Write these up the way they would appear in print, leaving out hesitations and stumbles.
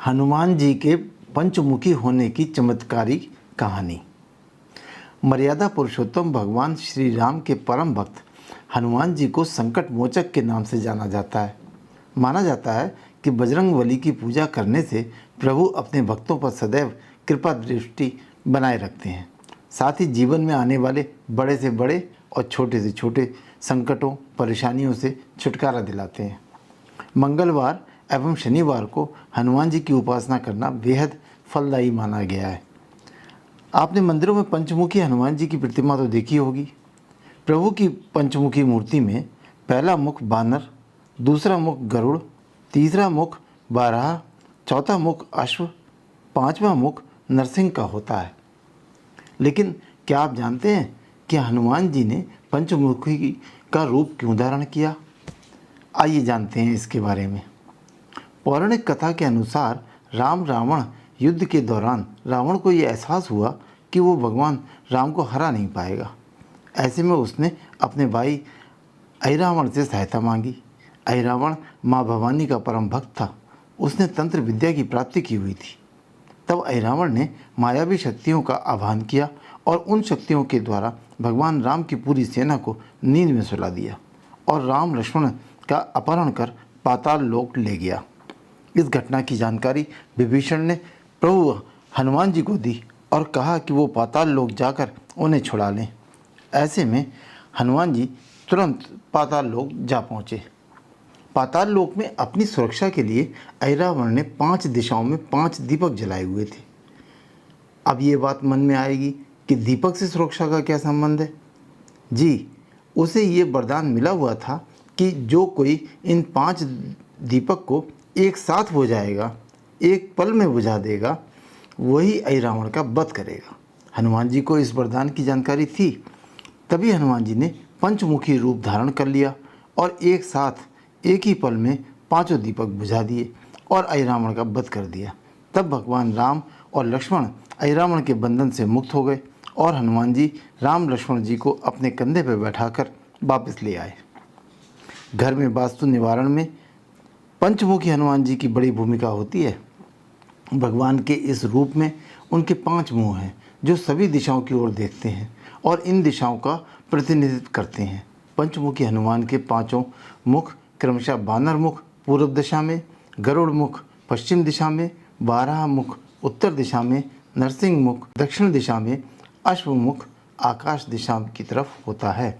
हनुमान जी के पंचमुखी होने की चमत्कारी कहानी। मर्यादा पुरुषोत्तम भगवान श्री राम के परम भक्त हनुमान जी को संकट मोचक के नाम से जाना जाता है। माना जाता है कि बजरंगबली की पूजा करने से प्रभु अपने भक्तों पर सदैव कृपा दृष्टि बनाए रखते हैं। साथ ही जीवन में आने वाले बड़े से बड़े और छोटे से छोटे संकटों परेशानियों से छुटकारा दिलाते हैं। मंगलवार एवं शनिवार को हनुमान जी की उपासना करना बेहद फलदायी माना गया है। आपने मंदिरों में पंचमुखी हनुमान जी की प्रतिमा तो देखी होगी। प्रभु की पंचमुखी मूर्ति में पहला मुख बानर, दूसरा मुख गरुड़, तीसरा मुख बारहा, चौथा मुख अश्व, पांचवा मुख नरसिंह का होता है। लेकिन क्या आप जानते हैं कि हनुमान जी ने पंचमुखी का रूप क्यों धारण किया? आइए जानते हैं इसके बारे में। पौराणिक कथा के अनुसार राम रावण युद्ध के दौरान रावण को ये एहसास हुआ कि वो भगवान राम को हरा नहीं पाएगा। ऐसे में उसने अपने भाई अहिरावण से सहायता मांगी। अहिरावण माँ भवानी का परम भक्त था। उसने तंत्र विद्या की प्राप्ति की हुई थी। तब अहिरावण ने मायावी शक्तियों का आह्वान किया और उन शक्तियों के द्वारा भगवान राम की पूरी सेना को नींद में सुला दिया और राम लक्ष्मण का अपहरण कर पाताल लोक ले गया। इस घटना की जानकारी विभीषण ने प्रभु हनुमान जी को दी और कहा कि वो पाताल लोक जाकर उन्हें छुड़ा लें। ऐसे में हनुमान जी तुरंत पाताल लोक जा पहुँचे। पाताल लोक में अपनी सुरक्षा के लिए अहिरावण ने 5 दिशाओं में 5 दीपक जलाए हुए थे। अब ये बात मन में आएगी कि दीपक से सुरक्षा का क्या संबंध है? जी, उसे ये वरदान मिला हुआ था कि जो कोई इन 5 दीपक को एक साथ बुझाएगा, एक पल में बुझा देगा, वही अहिरावण का वध करेगा। हनुमान जी को इस वरदान की जानकारी थी, तभी हनुमान जी ने पंचमुखी रूप धारण कर लिया और एक साथ एक ही पल में 5 दीपक बुझा दिए और अहिरावण का वध कर दिया। तब भगवान राम और लक्ष्मण अहिरावण के बंधन से मुक्त हो गए और हनुमान जी राम लक्ष्मण जी को अपने कंधे पर बैठाकर वापस ले आए। घर में वास्तु निवारण में पंचमुखी हनुमान जी की बड़ी भूमिका होती है। भगवान के इस रूप में उनके 5 मुंह हैं जो सभी दिशाओं की ओर देखते हैं और इन दिशाओं का प्रतिनिधित्व करते हैं। पंचमुखी हनुमान के 5 मुख क्रमशः बानर मुख पूर्व दिशा में, गरुड़ मुख पश्चिम दिशा में, बारहा मुख उत्तर दिशा में, नरसिंह मुख दक्षिण दिशा में, अश्व मुख आकाश दिशा की तरफ होता है।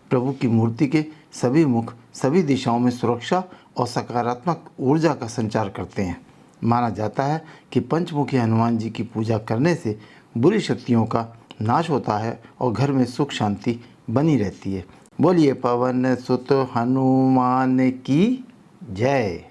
प्रभु की मूर्ति के सभी मुख सभी दिशाओं में सुरक्षा और सकारात्मक ऊर्जा का संचार करते हैं। माना जाता है कि पंचमुखी हनुमान जी की पूजा करने से बुरी शक्तियों का नाश होता है और घर में सुख शांति बनी रहती है। बोलिए पवन सुत हनुमान की जय।